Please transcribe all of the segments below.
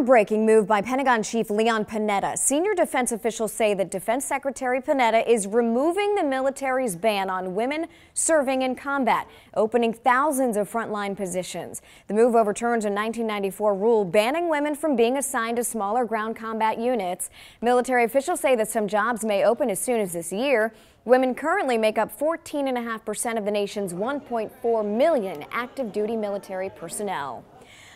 Breaking move by Pentagon Chief Leon Panetta. Senior defense officials say that Defense Secretary Panetta is removing the military's ban on women serving in combat, opening thousands of frontline positions. The move overturns a 1994 rule banning women from being assigned to smaller ground combat units. Military officials say that some jobs may open as soon as this year. Women currently make up 14.5% of the nation's 1.4 million active duty military personnel.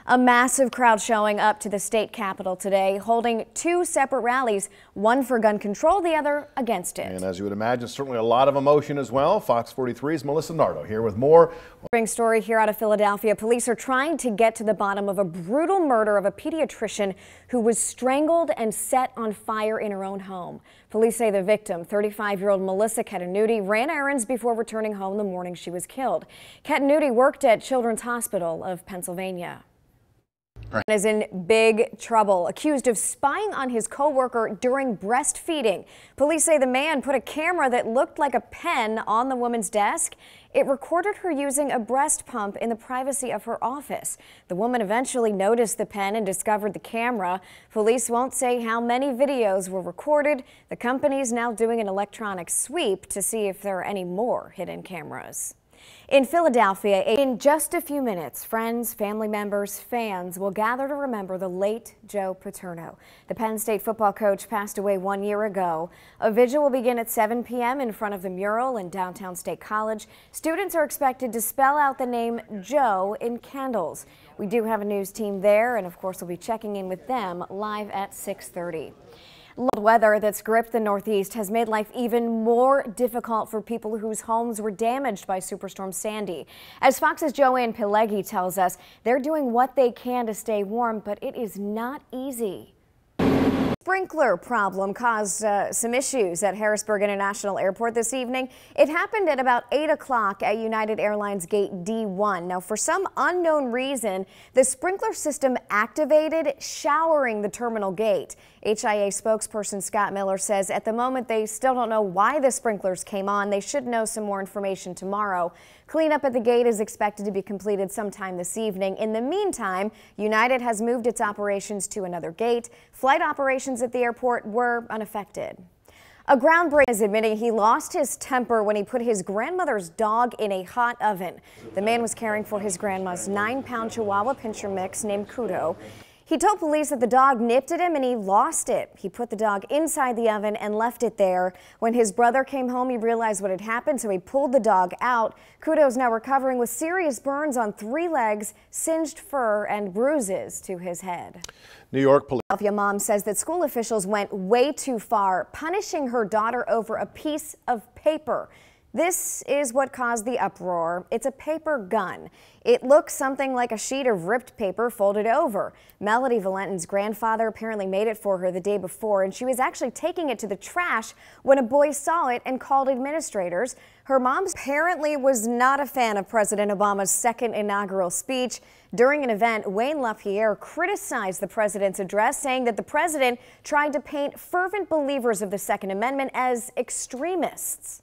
A massive crowd showing up to the state capitol today, holding two separate rallies, one for gun control, the other against it. And as you would imagine, certainly a lot of emotion as well. Fox 43's Melissa Nardo here with more. Big story here out of Philadelphia. Police are trying to get to the bottom of a brutal murder of a pediatrician who was strangled and set on fire in her own home. Police say the victim, 35-year-old Melissa Ketenuti, ran errands before returning home the morning she was killed. Ketenuti worked at Children's Hospital of Pennsylvania. Is in big trouble, accused of spying on his co-worker during breastfeeding. Police say the man put a camera that looked like a pen on the woman's desk. It recorded her using a breast pump in the privacy of her office. The woman eventually noticed the pen and discovered the camera. Police won't say how many videos were recorded. The company is now doing an electronic sweep to see if there are any more hidden cameras. In Philadelphia, in just a few minutes, friends, family members, fans will gather to remember the late Joe Paterno. The Penn State football coach passed away 1 year ago. A vigil will begin at 7 p.m. in front of the mural in downtown State College. Students are expected to spell out the name Joe in candles. We do have a news team there, and of course we'll be checking in with them live at 6:30. Weather that's gripped the Northeast has made life even more difficult for people whose homes were damaged by Superstorm Sandy. As Fox's Joanne Pileggi tells us, they're doing what they can to stay warm, but it is not easy. Sprinkler problem caused some issues at Harrisburg International Airport this evening. It happened at about 8 o'clock at United Airlines Gate D1. Now, for some unknown reason, the sprinkler system activated, showering the terminal gate. HIA spokesperson Scott Miller says at the moment they still don't know why the sprinklers came on. They should know some more information tomorrow. Cleanup at the gate is expected to be completed sometime this evening. In the meantime, United has moved its operations to another gate. Flight operations at the airport were unaffected. A groundbreaker is admitting he lost his temper when he put his grandmother's dog in a hot oven. The man was caring for his grandma's 9-pound Chihuahua Pinscher mix named Kudo. He told police that the dog nipped at him and he lost it. He put the dog inside the oven and left it there. When his brother came home, he realized what had happened, so he pulled the dog out. Kudo is now recovering with serious burns on 3 legs, singed fur, and bruises to his head. New York police. Philadelphia mom says that school officials went way too far, punishing her daughter over a piece of paper. This is what caused the uproar. It's a paper gun. It looks something like a sheet of ripped paper folded over. Melody Valentin's grandfather apparently made it for her the day before, and she was actually taking it to the trash when a boy saw it and called administrators. Her mom apparently was not a fan of President Obama's second inaugural speech. During an event, Wayne LaPierre criticized the president's address, saying that the president tried to paint fervent believers of the Second Amendment as extremists.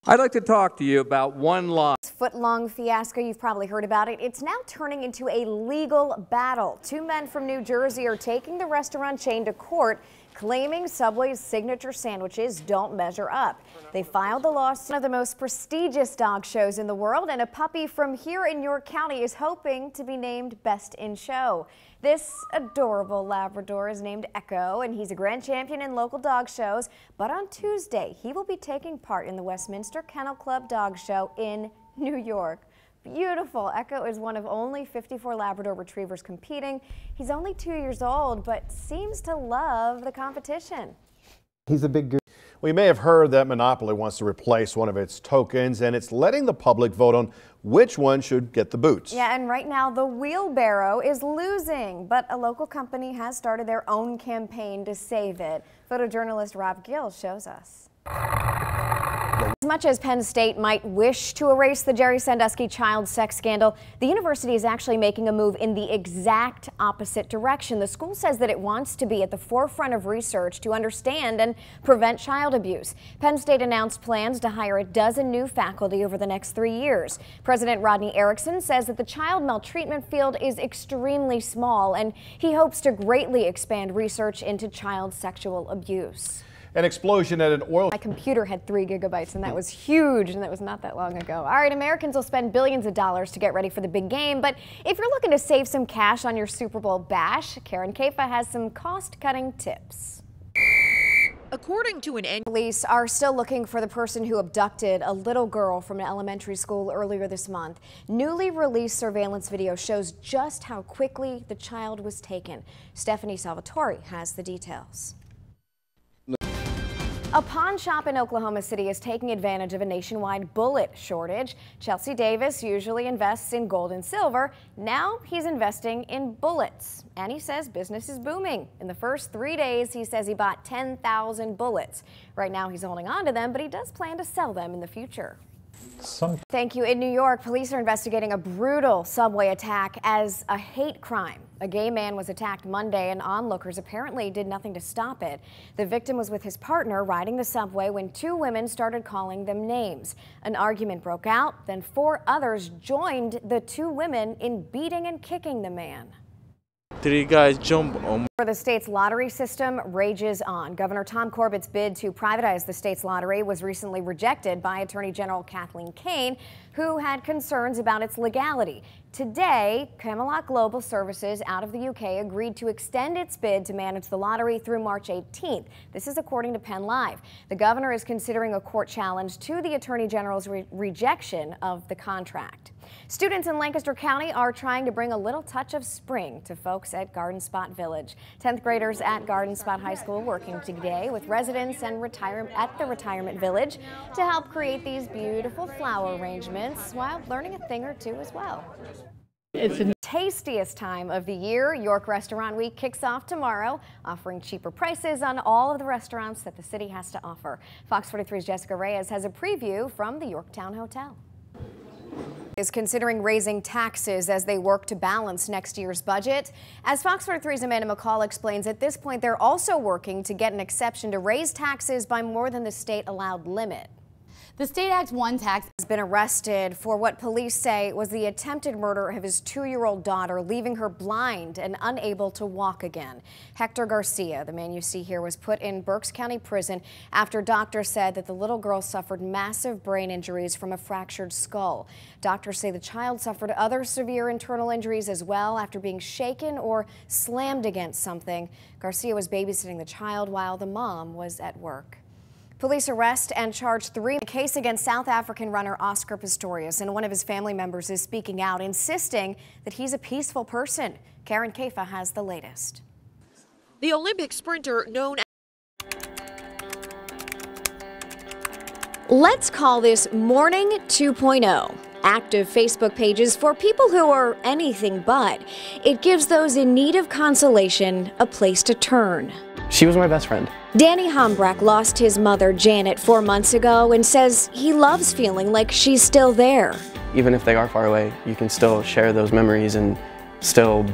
I'd like to talk to you about one law. Foot-long fiasco, you've probably heard about it. It's now turning into a legal battle. 2 men from New Jersey are taking the restaurant chain to court, claiming Subway's signature sandwiches don't measure up. They filed the lawsuit. One of the most prestigious dog shows in the world, and a puppy from here in York County is hoping to be named Best in Show. This adorable Labrador is named Echo, and he's a grand champion in local dog shows. But on Tuesday, he will be taking part in the Westminster Kennel Club Dog Show in New York. Beautiful. Echo is one of only 54 Labrador retrievers competing. He's only 2 years old, but seems to love the competition. He's a big goose. Well, you may have heard that Monopoly wants to replace one of its tokens, and it's letting the public vote on which one should get the boots. Yeah, and right now the wheelbarrow is losing, but a local company has started their own campaign to save it. Photojournalist Rob Gill shows us. As much as Penn State might wish to erase the Jerry Sandusky child sex scandal, the university is actually making a move in the exact opposite direction. The school says that it wants to be at the forefront of research to understand and prevent child abuse. Penn State announced plans to hire a dozen new faculty over the next 3 years. President Rodney Erickson says that the child maltreatment field is extremely small, and he hopes to greatly expand research into child sexual abuse. An explosion at an oil. My computer had 3 gigabytes, and that was huge, and that was not that long ago. All right, Americans will spend billions of dollars to get ready for the big game, but if you're looking to save some cash on your Super Bowl bash, Karen Caifa has some cost-cutting tips. According to an Police are still looking for the person who abducted a little girl from an elementary school earlier this month. Newly released surveillance video shows just how quickly the child was taken. Stephanie Salvatore has the details. A pawn shop in Oklahoma City is taking advantage of a nationwide bullet shortage. Chelsea Davis usually invests in gold and silver. Now he's investing in bullets. And he says business is booming. In the first 3 days, he says he bought 10,000 bullets. Right now he's holding on to them, but he does plan to sell them in the future. Thank you. In New York, police are investigating a brutal subway attack as a hate crime. A gay man was attacked Monday, and onlookers apparently did nothing to stop it. The victim was with his partner riding the subway when 2 women started calling them names. An argument broke out, then 4 others joined the 2 women in beating and kicking the man. 3 guys jump on. The state's lottery system rages on. Governor Tom Corbett's bid to privatize the state's lottery was recently rejected by Attorney General Kathleen Kane, who had concerns about its legality. Today, Camelot Global Services out of the UK agreed to extend its bid to manage the lottery through March 18th. This is according to Penn Live. The governor is considering a court challenge to the Attorney General's rejection of the contract. Students in Lancaster County are trying to bring a little touch of spring to folks at Garden Spot Village. 10th graders at Garden Spot High School working today with residents and at the retirement village to help create these beautiful flower arrangements while learning a thing or two as well. It's the tastiest time of the year. York Restaurant Week kicks off tomorrow, offering cheaper prices on all of the restaurants that the city has to offer. Fox 43's Jessica Reyes has a preview from the Yorktown Hotel. Is considering raising taxes as they work to balance next year's budget. As Fox 43's Amanda McCall explains, at this point they're also working to get an exception to raise taxes by more than the state allowed limit. The state acts one tax has been arrested for what police say was the attempted murder of his 2-year-old daughter, leaving her blind and unable to walk again. Hector Garcia, the man you see here, was put in Berks County Prison after doctors said that the little girl suffered massive brain injuries from a fractured skull. Doctors say the child suffered other severe internal injuries as well after being shaken or slammed against something. Garcia was babysitting the child while the mom was at work. Police arrest and charge 3 in a case against South African runner Oscar Pistorius, and one of his family members is speaking out, insisting that he's a peaceful person. Karen Caifa has the latest. The Olympic sprinter known as... Let's call this Morning 2.0. Active Facebook pages for people who are anything but. It gives those in need of consolation a place to turn. She was my best friend. Danny Hombrack lost his mother, Janet, 4 months ago and says he loves feeling like she's still there. Even if they are far away, you can still share those memories and still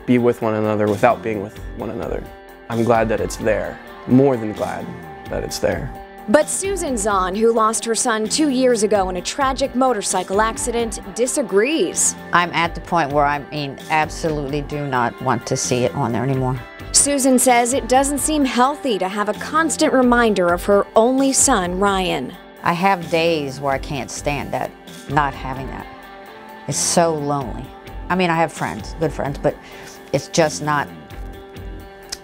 be with one another without being with one another. I'm glad that it's there, more than glad that it's there. But Susan Zahn, who lost her son 2 years ago in a tragic motorcycle accident, disagrees. I'm at the point where I absolutely do not want to see it on there anymore. Susan says it doesn't seem healthy to have a constant reminder of her only son, Ryan. I have days where I can't stand that, not having that. It's so lonely. I mean, I have friends, good friends, but it's just not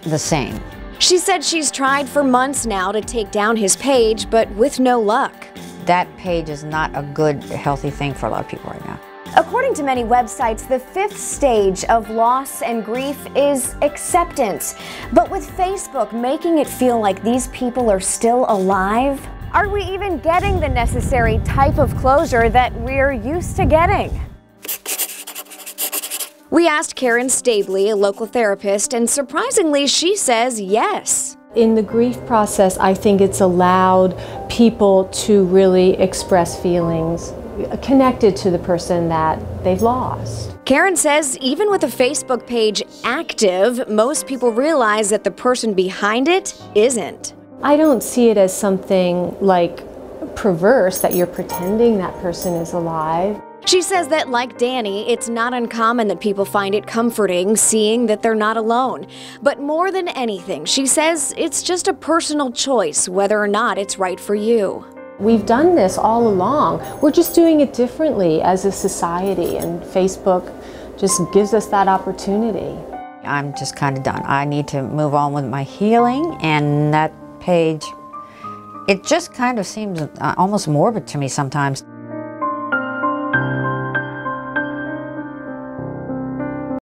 the same. She said she's tried for months now to take down his page, but with no luck. That page is not a good, healthy thing for a lot of people right now. According to many websites, the 5th stage of loss and grief is acceptance. But with Facebook making it feel like these people are still alive, are we even getting the necessary type of closure that we're used to getting? We asked Karen Stabley, a local therapist, and surprisingly, she says yes. In the grief process, I think it's allowed people to really express feelings connected to the person that they've lost. Karen says even with a Facebook page active, most people realize that the person behind it isn't. I don't see it as something like perverse that you're pretending that person is alive. She says that, like Danny, it's not uncommon that people find it comforting seeing that they're not alone. But more than anything, she says it's just a personal choice whether or not it's right for you. We've done this all along. We're just doing it differently as a society, and Facebook just gives us that opportunity. I'm just kind of done. I need to move on with my healing, and that page, it just kind of seems almost morbid to me sometimes.